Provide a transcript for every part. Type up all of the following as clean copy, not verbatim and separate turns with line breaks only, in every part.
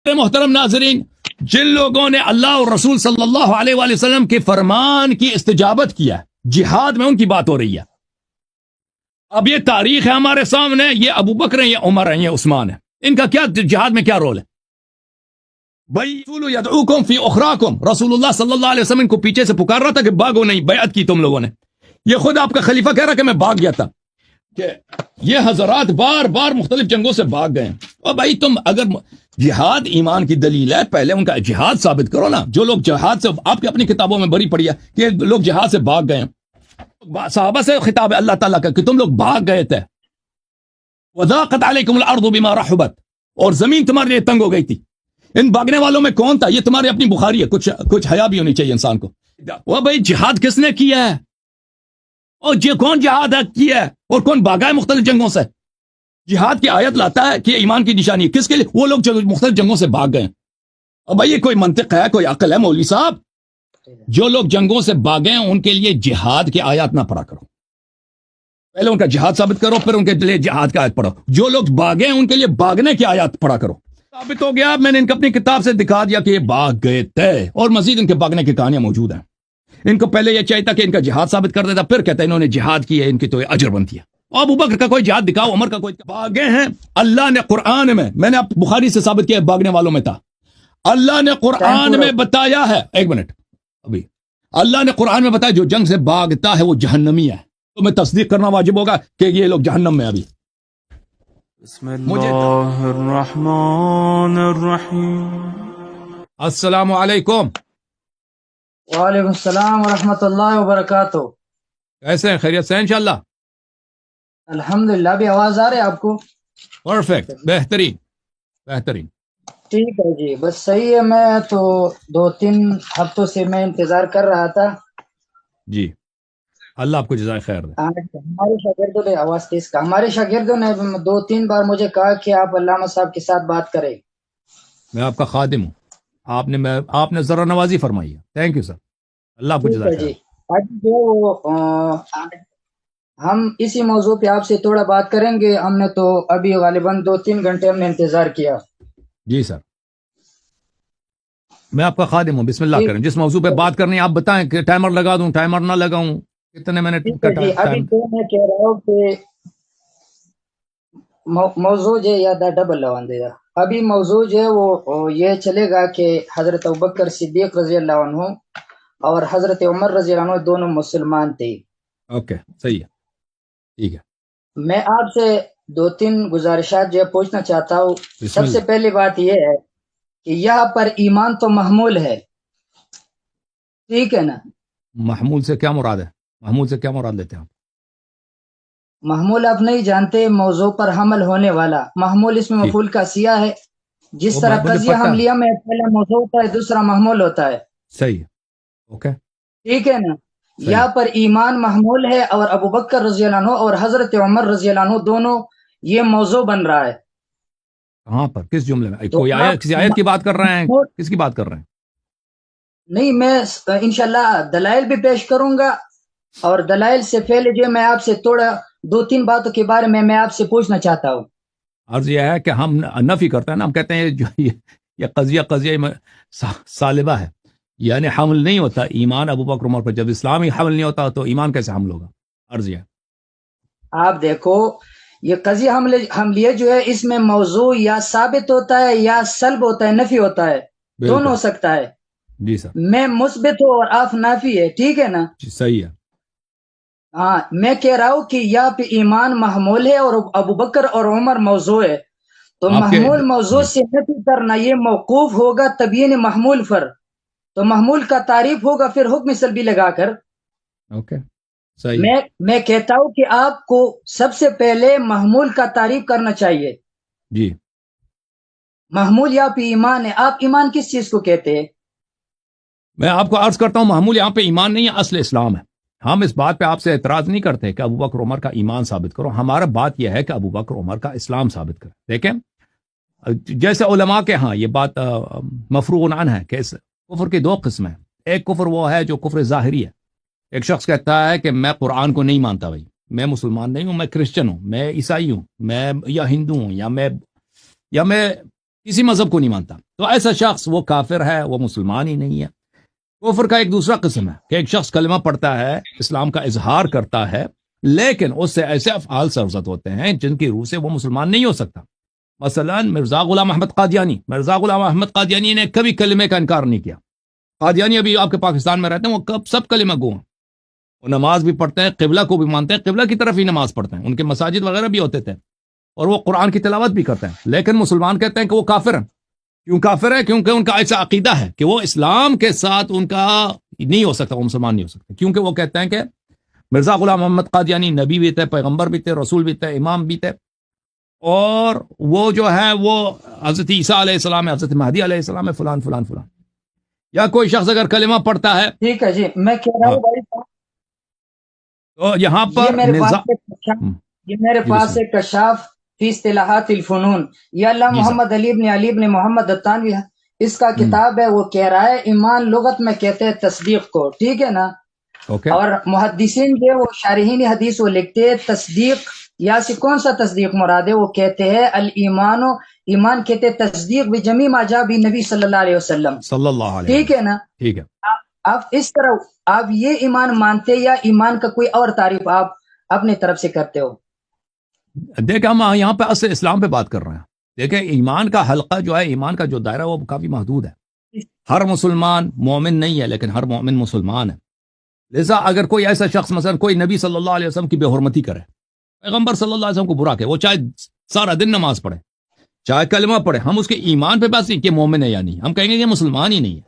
محترم ناظرین، جن لوگوں نے اللہ اور رسول صلی اللہ علیہ وآلہ وسلم کے فرمان کی استجابت کیا، جہاد میں ان کی بات ہو رہی ہے۔ اب یہ تاریخ ہے ہمارے سامنے، یہ ابو بکر ہیں، یہ عمر ہیں، یہ عثمان ہے، ان کا کیا جہاد میں کیا رول ہے؟ بھائی رسول یدعوکم فی اخراکم، رسول اللہ صلی اللہ علیہ وسلم کو پیچھے سے پکار رہا تھا کہ بھاگو نہیں، بیعت کی تم لوگوں نے۔ یہ خود آپ کا خلیفہ کہہ رہا کہ میں بھاگ گیا تھا، کہ یہ حضرات بار بار مختلف جنگوں سے بھاگ گئے۔ اور بھائی تم اگر جہاد ایمان کی دلیل ہے، پہلے ان کا جہاد ثابت کرو نا۔ جو لوگ جہاد سے، آپ کی اپنی کتابوں میں بری پڑی ہے کہ لوگ جہاد سے بھاگ گئے، صحابہ سے خطاب ہے اللہ تعالیٰ کا کہ تم لوگ بھاگ گئے تھے۔ وَضَاقَتْ عَلَيْكُمُ الْأَرْضُ بِمَا رَحُبَتْ، اور زمین تمہارے لیے تنگ ہو گئی تھی۔ ان بھاگنے والوں میں کون تھا؟ یہ تمہاری اپنی بخاری ہے، کچھ حیا بھی ہونی چاہیے انسان کو۔ وہ بھائی جہاد کس نے کیا ہے؟ اور کون جہاد کیا ہے اور کون بھاگا ہے مختلف جنگوں سے؟ جہاد کی آیت لاتا ہے کہ ایمان کی نشانی ہے، کس کے لیے؟ وہ لوگ جو مختلف جنگوں سے بھاگ گئے۔ اور بھائی یہ کوئی منطق ہے، کوئی عقل ہے مولوی صاحب؟ جو لوگ جنگوں سے بھاگے ہیں ان کے لیے جہاد کی آیات نہ پڑھا کرو، پہلے ان کا جہاد ثابت کرو، پھر ان کے لیے جہاد کی آیت پڑھو۔ جو لوگ بھاگے ہیں ان کے لیے بھاگنے کی آیات پڑھا کرو۔ ثابت ہو گیا، میں نے ان کو اپنی کتاب سے دکھا دیا کہ یہ بھاگ گئے تھے، اور مزید ان کے بھاگنے کی کہانیاں موجود ہیں۔ ان کو پہلے یہ چاہیے تھا کہ ان کا جہاد ثابت کر دیتا، پھر کہتا ہے انہوں نے جہاد کی ہے، ان کی تو اجر بنتی ہے۔ اور ابو بکر کا کوئی جہاد دکھاؤ، عمر کا کوئی۔ بھاگے ہیں اللہ نے قرآن میں نے بخاری سے ثابت کیا ہے بھاگنے والوں میں تھا۔ اللہ نے قرآن میں بتایا ہے، ایک منٹ، ابھی اللہ نے قرآن میں بتایا جو جنگ سے بھاگتا ہے وہ جہنمی ہے، تو میں تصدیق کرنا واجب ہوگا کہ یہ لوگ جہنم میں۔ ابھی
بسم اللہ الرحمن الرحیم۔
السلام علیکم۔
وعلیکم السلام ورحمۃ اللہ وبرکاتہ۔
کیسے ہیں؟ خیریت سے ہیں انشاءاللہ؟
الحمدللہ۔ بھی آواز آ رہی ہے آپ کو؟
پرفیکٹ، بہترین بہترین۔
ٹھیک ہے جی، بس صحیح ہے۔ میں تو 2-3 ہفتوں سے میں انتظار کر رہا تھا۔
جی اللہ آپ کو جزائے خیر دے۔
ہمارے شاگردوں نے آواز تیز کا، ہمارے شاگردوں نے 2-3 بار مجھے کہا کہ آپ علامہ صاحب کے ساتھ بات کریں۔
میں آپ کا خادم ہوں، آپ نے ذرا نوازی فرمائی ہے، تھینک یو سر، اللہ آپ کو
ٹھیک ہے
جزائے خیر
جی۔ آج جو ہم اسی موضوع پہ آپ سے تھوڑا بات کریں گے۔ ہم نے تو ابھی غالباً 2-3 گھنٹے ہم نے انتظار کیا۔
جی سر، میں آپ کا خادم ہوں، بسم اللہ کریں۔ جس موضوع پہ بات کرنی ہے آپ بتائیں، کہ ٹائمر لگا دوں، ٹائمر نہ لگاؤں، کتنے منٹ کا
جی ابھی
ٹائم؟
تو میں کہہ رہا ہوں کہ موضوع جو یا دا ڈبل لوان دے گا۔ ابھی موضوع جو ہے وہ یہ چلے گا کہ حضرت ابوبکر صدیق رضی اللہ عنہ اور حضرت عمر رضی اللہ عنہ دونوں مسلمان تھے۔
اوکے صحیح ہے، ٹھیک ہے۔
میں آپ سے 2-3 گزارشات جو ہے پوچھنا چاہتا ہوں۔
بسم
سب سے
اللہ۔
پہلی بات یہ ہے کہ یہاں پر ایمان تو محمول ہے، ٹھیک ہے نا؟
محمول سے کیا مراد ہے؟ محمول سے کیا مراد لیتے ہیں آپ؟
محمول آپ نہیں جانتے، موضوع پر حمل ہونے والا۔ محمول اس میں
ٹھیک،
مفعول کا سیغہ ہے۔ جس
وہ
طرح
مجھے
قضیہ
پتہ ہے،
حملیہ میں پہلا موضوع ہوتا ہے، دوسرا محمول ہوتا ہے،
صحیح ہے، اوکے
ٹھیک ہے نا؟
صحیح۔
یہاں پر ایمان محمول ہے، اور ابو بکر رضی اللہ عنہ اور حضرت عمر رضی اللہ عنہ دونوں یہ موضوع بن رہا ہے۔
کہاں پر، کس جملے میں؟
تو
کوئی
آپ
آیت، کسی آیت کی بات کر رہے ہیں؟ کس کی بات کر رہے ہیں؟
نہیں، میں انشاءاللہ دلائل بھی پیش کروں گا، اور دلائل سے پہلے جو میں آپ سے تھوڑا 2-3 باتوں کے بارے میں آپ سے پوچھنا چاہتا ہوں۔
عرض یہ ہے کہ ہم نفی کرتے ہیں نا، ہم کہتے ہیں یہ قضیہ سالبہ ہے، یعنی حمل نہیں ہوتا ایمان ابو بکر عمر پر۔ جب اسلام ہی حمل نہیں ہوتا تو ایمان کیسے حمل ہوگا؟ عرض یہ ہے،
آپ دیکھو، یہ قضیہ حملیہ جو ہے اس میں موضوع یا ثابت ہوتا ہے یا سلب ہوتا ہے، نفی ہوتا ہے، دونوں ہو سکتا ہے۔
جی سر،
میں مثبت ہوں اور آپ نافی ہے، ٹھیک ہے نا؟
جی صحیح ہے۔
ہاں، میں کہہ رہا ہوں کہ یہاں پہ ایمان محمول ہے اور ابو بکر اور عمر موضوع ہے، تو
آپ کے
محمول موضوع سے نفی کرنا یہ موقوف ہوگا تبیین محمول پر، تو محمول کا تعریف ہوگا پھر حکم سلبی لگا کر۔
اوکے صحیح ہے۔
میں کہتا ہوں کہ آپ کو سب سے پہلے محمول کا تعریف کرنا چاہیے۔
جی
محمول یہاں پہ ایمان ہے، آپ ایمان کس چیز کو کہتے ہیں؟
میں آپ کو عرض کرتا ہوں، محمول یہاں پہ ایمان نہیں ہے، اصل اسلام ہے۔ ہم اس بات پہ آپ سے اعتراض نہیں کرتے کہ ابو بکر عمر کا ایمان ثابت کرو، ہمارا بات یہ ہے کہ ابو بکر عمر کا اسلام ثابت کریں۔ دیکھیں، جیسے علماء کے ہاں یہ بات مفروغ عنہ ہے کہ اس کفر کی 2 قسمیں ہیں۔ ایک کفر وہ ہے جو کفر ظاہری ہے، ایک شخص کہتا ہے کہ میں قرآن کو نہیں مانتا، بھائی میں مسلمان نہیں ہوں، میں کرسچن ہوں، میں عیسائی ہوں، میں یا ہندو ہوں، یا میں کسی مذہب کو نہیں مانتا۔ تو ایسا شخص وہ کافر ہے، وہ مسلمان ہی نہیں ہے۔ کفر کا ایک دوسرا قسم ہے کہ ایک شخص کلمہ پڑھتا ہے، اسلام کا اظہار کرتا ہے، لیکن اس سے ایسے افعال سرزد ہوتے ہیں جن کی روح سے وہ مسلمان نہیں ہو سکتا۔ مثلا مرزا غلام احمد قادیانی نے کبھی کلمے کا انکار نہیں کیا۔ قادیانی ابھی آپ کے پاکستان میں رہتے ہیں، وہ سب کلمہ گو ہیں، وہ نماز بھی پڑھتے ہیں، قبلہ کو بھی مانتے ہیں، قبلہ کی طرف ہی نماز پڑھتے ہیں، ان کے مساجد وغیرہ بھی ہوتے تھے، اور وہ قرآن کی تلاوت بھی کرتے ہیں، لیکن مسلمان کہتے ہیں کہ وہ کافر ہیں۔ کیوں کافر ہے؟ کیونکہ ان کا ایسا عقیدہ ہے کہ وہ اسلام کے ساتھ ان کا نہیں ہو سکتا، وہ مسلمان نہیں ہو سکتے، کیونکہ وہ کہتے ہیں کہ مرزا غلام محمد قادیانی نبی بھی تھے، پیغمبر بھی تھے، رسول بھی تھے، امام بھی تھے، اور وہ جو ہے وہ حضرت عیسیٰ علیہ السلام ہے، حضرت مہدی علیہ السلام ہے، فلان فلان فلان۔ یا کوئی شخص اگر کلمہ پڑھتا ہے،
ٹھیک ہے جی، میں کہہ رہا ہوں بھائی صاحب،
تو یہاں
یہ
پر
میرے پاس
نظام
یہ میرے
جی
پاس
بسم
ایک کشاف فی اصطلاحات الفنون، یہ اللہ
جی
محمد علی ابن محمد الطانوی اس کا
اللہ
کتاب ہے۔ وہ کہہ رہا ہے ایمان لغت میں کہتے ہیں تصدیق کو، ٹھیک ہے نا؟
اوکے،
اور محدثین جو وہ شارحین حدیث وہ لکھتے ہیں تصدیق یا سے کون سا تصدیق مراد ہے؟ وہ کہتے ہیں الایمان، ایمان کہتے ہیں تصدیق بجمیع ما جاء بھی نبی صلی اللہ علیہ وسلم،
صلی اللہ علیہ
ٹھیک ہے
وسلم،
نا؟
ٹھیک ہے۔
آپ اس طرح آپ یہ ایمان مانتے یا ایمان کا کوئی اور تعریف آپ اپنی طرف سے کرتے ہو؟
دیکھیں ہم یہاں پہ اصل اسلام پہ بات کر رہے ہیں۔ دیکھیں ایمان کا حلقہ جو ہے، ایمان کا جو دائرہ وہ کافی محدود ہے۔ ہر مسلمان مومن نہیں ہے، لیکن ہر مومن مسلمان ہے۔ لہذا اگر کوئی ایسا شخص مثلا کوئی نبی صلی اللہ علیہ وسلم کی بے حرمتی کرے، پیغمبر صلی اللہ علیہ وسلم کو برا کہ وہ چاہے سارا دن نماز پڑھے، چاہے کلمہ پڑھے، ہم اس کے ایمان پہ بات نہیں کہ مومن ہے یا نہیں، ہم کہیں گے کہ مسلمان ہی نہیں ہے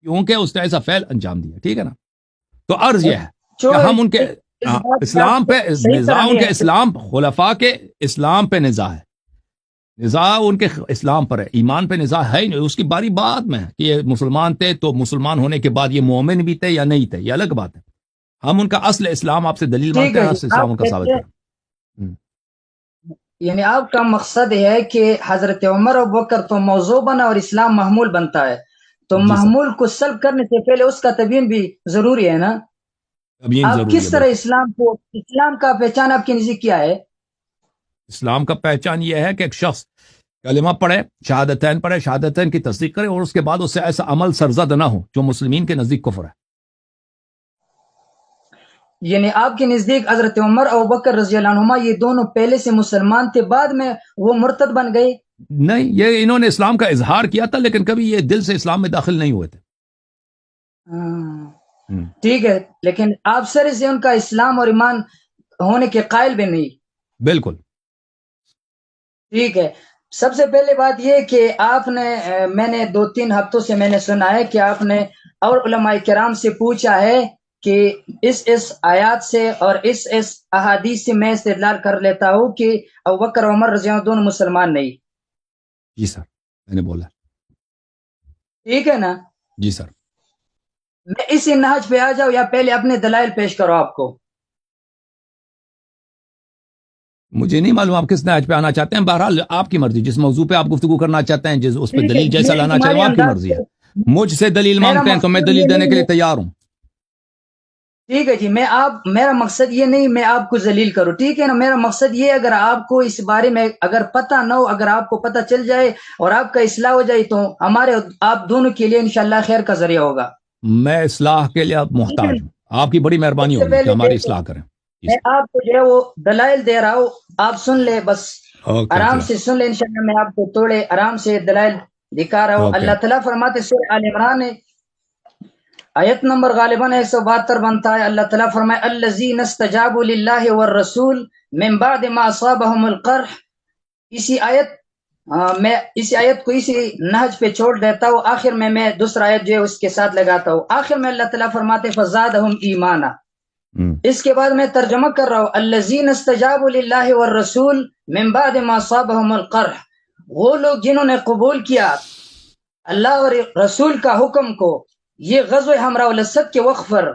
کیونکہ اس نے ایسا فعل انجام دیا، ٹھیک ہے نا؟ تو عرض یہ ہے
جو
کہ ہم ان کے
اس بات کا
اسلام پہ
صحیح
نزاع،
طرح
ان کے
نہیں ہے۔
اسلام خلفاء کے اسلام پہ نزاع ہے، نزاع ان کے اسلام پر ہے، ایمان پہ نزاع ہے ہی نہیں۔ اس کی باری بات میں ہے کہ یہ مسلمان تھے تو مسلمان ہونے کے بعد یہ مومن بھی تھے یا نہیں تھے، یہ الگ بات ہے۔ ہم ان کا اصل اسلام آپ سے دلیل
ٹھیک
مانگتے ہیں،
ہے
اصل
جی،
اسلام
آپ
ان کا ثابت
کہتے
کریں۔
یعنی آپ کا مقصد ہے کہ حضرت عمر و بکر تو موضوع بنا اور اسلام محمول بنتا ہے، تو
جی سر،
محمول کو سلب کرنے سے پہلے اس کا تبیین بھی ضروری ہے نا؟
تبیین
آپ
ضروری ہے
کس طرح
بالکل۔
اسلام کا پہچان آپ کی نزدیک کیا ہے؟
اسلام کا پہچان یہ ہے کہ ایک شخص کلمہ پڑھے، شہادتین پڑھے، شہادتین کی تصدیق کرے، اور اس کے بعد اس سے ایسا عمل سرزد نہ ہو جو مسلمین کے نزدیک کفر ہے۔
یعنی آپ کے نزدیک حضرت عمر اور بکر رضی اللہ عنہما یہ دونوں پہلے سے مسلمان تھے، بعد میں وہ مرتد بن گئے؟
نہیں، یہ انہوں نے اسلام کا اظہار کیا تھا، لیکن کبھی یہ دل سے اسلام میں داخل نہیں ہوئے تھے۔
ٹھیک ہے، لیکن آپ سر سے ان کا اسلام اور ایمان ہونے کے قائل بھی نہیں؟
بالکل۔
ٹھیک ہے، سب سے پہلے بات یہ کہ آپ نے میں نے 2-3 ہفتوں سے میں نے سنا ہے کہ آپ نے اور علماء کرام سے پوچھا ہے کہ اس آیات سے اور اس احادیث سے میں استدلال کر لیتا ہوں کہ ابوبکر اور عمر رضی اللہ عنہ دونوں مسلمان نہیں۔
جی سر، میں نے بولا۔
ٹھیک ہے نا؟
جی سر،
میں اسی نہج پہ آ جاؤں یا پہلے اپنے دلائل پیش کرو آپ کو؟
مجھے نہیں معلوم آپ کس نہج پہ آنا چاہتے ہیں، بہرحال آپ کی مرضی، جس موضوع پہ آپ گفتگو کرنا چاہتے ہیں، جس اس پہ دلیل جیسا لانا چاہیں وہ آپ کی مرضی ہے۔ مجھ سے دلیل مانگتے ہیں تو میں دلیل دینے کے لیے تیار ہوں۔
ٹھیک ہے جی، میرا مقصد یہ نہیں میں آپ کو ذلیل کروں، ٹھیک ہے نا؟ میرا مقصد یہ اگر آپ کو اس بارے میں اگر پتہ نہ ہو، اگر آپ کو پتہ چل جائے اور آپ کا اصلاح ہو جائے تو ہمارے آپ دونوں کے لیے انشاءاللہ خیر کا ذریعہ ہوگا۔
میں اصلاح کے لیے محتاج ہوں، آپ کی بڑی مہربانی
سب سے
ہوگی کہ
پہلے
ہماری
دیکھیں،
اصلاح کریں۔
میں آپ کو جو ہے وہ دلائل دے رہا ہوں، آپ سن لے، بس
اوکے
آرام
جی،
سے سن لے، انشاءاللہ میں آپ کو تھوڑے آرام سے دلائل دکھا رہا ہوں۔
اوکے۔
اللہ تعالیٰ فرماتے سورہ آل عمران ہے، آیت نمبر غالباً 172 بنتا ہے۔ اللہ تعالیٰ فرمائے الذین استجابوا للہ والرسول من بعد ما اصابهم القرح۔ میں اسی آیت کو اسی نہج پہ چھوڑ دیتا ہوں، آخر میں دوسرا آیت جو ہے اس کے ساتھ لگاتا ہوں۔ آخر میں اللہ تعالیٰ فرماتے فزادہم ایمانا۔ اس کے بعد میں ترجمہ کر رہا ہوں الذین استجابوا للہ والرسول من بعد ما اصابهم القرح، وہ لوگ جنہوں نے قبول کیا اللہ اور رسول کا حکم کو یہ غزوہ حمراء الاسد کے وقت پر،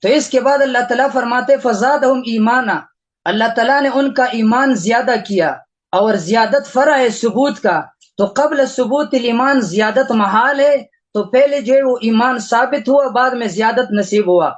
تو اس کے بعد اللہ تعالیٰ فرماتے فزادہم ایمانا، اللہ تعالیٰ نے ان کا ایمان زیادہ کیا، اور زیادت فرع ہے ثبوت کا، تو قبل ثبوت الایمان زیادت محال ہے، تو پہلے جو ہے وہ ایمان ثابت ہوا، بعد میں زیادت نصیب ہوا،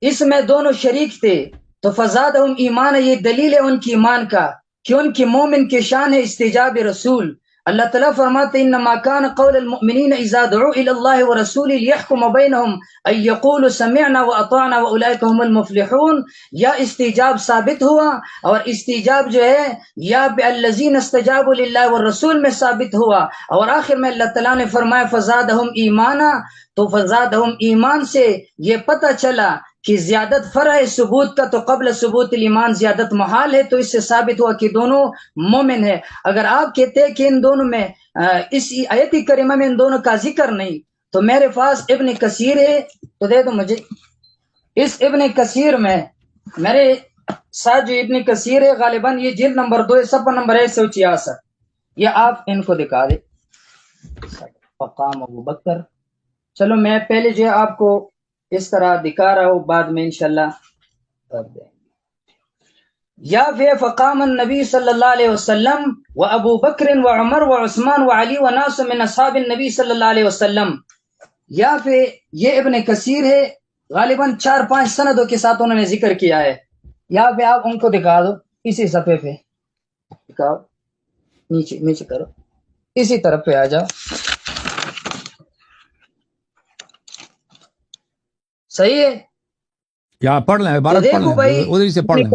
اس میں دونوں شریک تھے، تو فزادہم ایمان، یہ دلیل ہے ان کی ایمان کا کہ ان کی مومن کی شان ہے استجاب رسول، اللہ تعالیٰ فرماتے انما کان قول المؤمنین اذا دعوا الی اللہ ورسولہ لیحکم بینہم ان یقولوا سمعنا واطعنا واولئک هم المفلحون. یا استجاب ثابت ہوا، اور استجاب جو ہے یا بالذین استجابوا للہ والرسول میں ثابت ہوا، اور آخر میں اللہ تعالیٰ نے فرمایا فزادہم ایمانا. تو فزادہم ایمان سے یہ پتہ چلا کہ زیادت فرع ثبوت کا تو قبل ثبوت الایمان زیادت محال ہے، تو اس سے ثابت ہوا کہ دونوں مومن ہے. اگر آپ کہتے ہیں کہ ان دونوں میں اس آیت کریمہ میں ان دونوں کا ذکر نہیں، تو میرے پاس ابن کثیر ہے، تو دے دو مجھے. اس ابن کثیر میں میرے ساتھ جو ابن کثیر ہے غالباً یہ جلد نمبر 2 صفحہ نمبر 166، یہ آپ ان کو دکھا دیں. فقام ابو بکر. چلو میں پہلے جو ہے آپ کو اس طرح دکھا رہا ہوں، بعد میں انشاءاللہ کر دیں. یا پھر فقام النبی صلی اللہ علیہ وسلم و ابو بکر و عمر و عثمان و علی و ناس من اصحاب النبی صلی اللہ علیہ وسلم. یا پھر یہ ابن کثیر ہے، غالباً 4-5 سندوں کے ساتھ انہوں نے ذکر کیا ہے. یا پہ آپ ان کو دکھا دو، اسی صفحے پہ دکھاؤ، نیچے کرو، اسی طرف پہ آ جاؤ. صحیح ہے
کیا پڑھ لیں عبارت پڑھ
دیکھو بھائی،
لیں ادھر سے پڑھ لیں.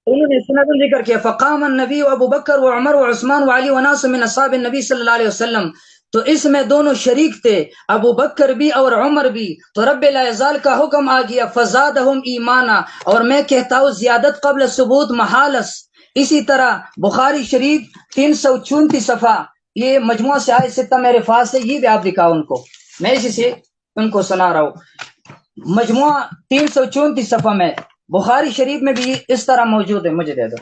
انہوں نے سند ذکر کیا فقام النبی و ابو بکر و عمر و عثمان و علی و ناس من اصحاب النبی صلی اللہ علیہ وسلم. تو اس میں دونوں شریک تھے، ابو بکر بھی اور عمر بھی. تو رب العزال کا حکم آ گیا فزادہم ایمانا، اور میں کہتا ہوں زیادت قبل ثبوت محالس. اسی طرح بخاری شریف 334 صفحہ، یہ مجموعہ سے آئے ستہ میرے پاس ہے، یہ بھی آپ دکھاؤ ان کو، میں اسی سے ان کو سنا رہا ہوں. مجموعہ 334 صفحہ میں بخاری شریف میں بھی اس طرح موجود ہے. مجھے دے دو.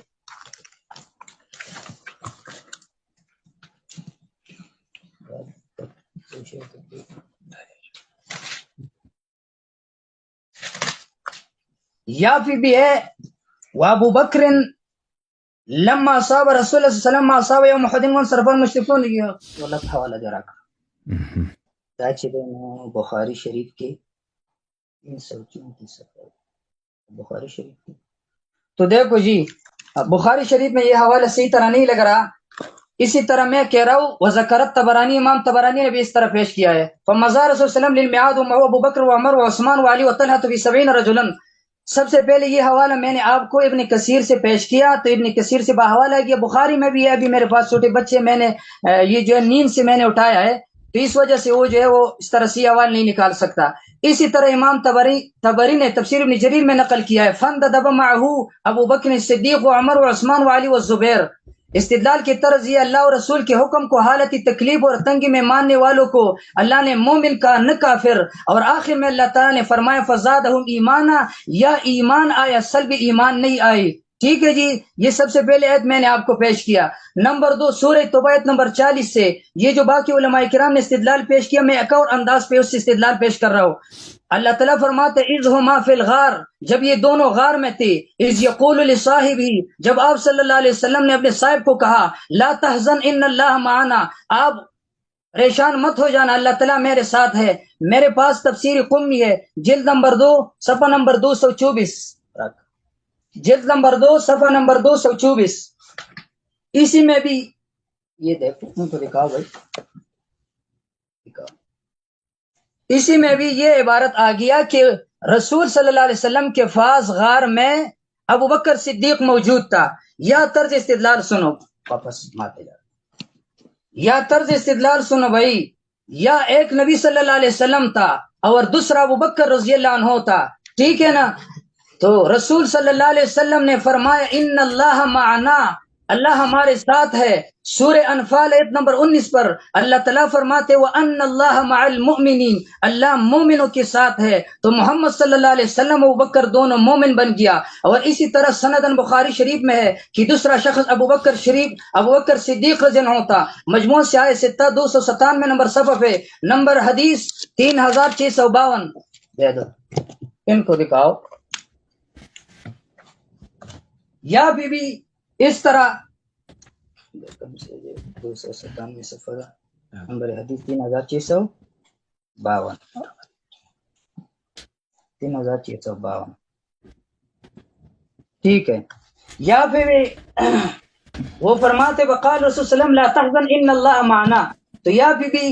یا پھر بھی ہے وابو بکر لما اصاب رسول اللہ صلی اللہ علیہ وسلم ما اصاب یوم احد وانصرف المشركون. یہ غلط حوالہ ذرا بخاری شریف کے 334 صفحہ، بخاری شریف کی. تو دیکھو جی، بخاری شریف میں یہ حوالہ صحیح طرح نہیں لگ رہا. اسی طرح میں کہہ رہا ہوں وذکرت طبرانی، امام طبرانی نے بھی اس طرح پیش کیا ہے. فمزار رسول صلی اللہ علیہ وسلم للمیعاد ومعه ابو بکر وعمر وعثمان وعلی وطلحہ فی 70 رجلا. سب سے پہلے یہ حوالہ میں نے آپ کو ابن کثیر سے پیش کیا، تو ابن کثیر سے بحوالہ ہے کہ بخاری میں بھی ہے. ابھی میرے پاس چھوٹے بچے، میں نے یہ جو ہے نیند سے میں نے اٹھایا ہے، تو اس وجہ سے وہ جو ہے وہ اس طرح سے حوالہ نہیں نکال سکتا. اسی طرح امام طبری نے تفسیر ابن جریر میں نقل کیا ہے فندب معه ابو بکر صدیق و عمر و عثمان و علی و زبیر. استدلال کی طرز یہ اللہ اور رسول کے حکم کو حالت تکلیف اور تنگی میں ماننے والوں کو اللہ نے مومن کا نہ کافر. اور آخر میں اللہ تعالیٰ نے فرمایا فزادہم ایمانا، یا ایمان آیا سلب ایمان نہیں آئی. ٹھیک ہے جی، یہ سب سے پہلے آیت میں نے آپ کو پیش کیا. نمبر 2 سورہ توبہ آیت نمبر 40 سے یہ جو باقی علماء کرام نے استدلال پیش کیا، میں ایک اور انداز پہ اس سے استدلال پیش کر رہا ہوں. اللہ تعالیٰ فرماتے اذ ہما فی الغار، جب یہ دونوں غار میں تھے. اذ یقول لصاحبہ، جب آپ صلی اللہ علیہ وسلم نے اپنے صاحب کو کہا لا تحزن ان اللہ معنا، آپ پریشان مت ہو جانا، اللہ تعالیٰ میرے ساتھ ہے. میرے پاس تفسیر قمی ہے، جلد نمبر 2 صفحہ نمبر 224، جلد نمبر 2 صفحہ نمبر 224. اسی میں بھی یہ دیکھو، ان کو دکھاؤ بھائی، دکھاؤ. اسی میں بھی یہ عبارت آ گیا کہ رسول صلی اللہ علیہ وسلم کے پاس غار میں ابو بکر صدیق موجود تھا. یا طرز استدلال سنو، واپس ماتے جا، یا طرز استدلال سنو بھائی. یا ایک نبی صلی اللہ علیہ وسلم تھا اور دوسرا ابو بکر رضی اللہ عنہ تھا، ٹھیک ہے نا. تو رسول صلی اللہ علیہ وسلم نے فرمایا ان اللہ معنا، اللہ ہمارے ساتھ ہے. سورہ انفال آیت نمبر 19 پر اللہ تعالیٰ فرماتے وَأَنَّ اللَّهَ مَعَ الْمُؤْمِنِينَ، اللہ مومنوں کے ساتھ ہے. تو محمد صلی اللہ علیہ وسلم ابو بکر دونوں مومن بن گیا. اور اسی طرح سندن بخاری شریف میں ہے کہ دوسرا شخص ابو بکر صدیق رضی اللہ عنہ تھا. مجموع سے آئے 297 نمبر صفحہ پہ، نمبر حدیث 3652. دے دو ان کو دکھاؤ. یا بھی اس طرح 297 صفحہ نمبر حدیث 3652، 3652. ٹھیک ہے. یا پھر وہ فرماتے وقال رسول صلی اللہ علیہ وسلم لا تحزن ان اللہ معنا. تو یہاں پہ بھی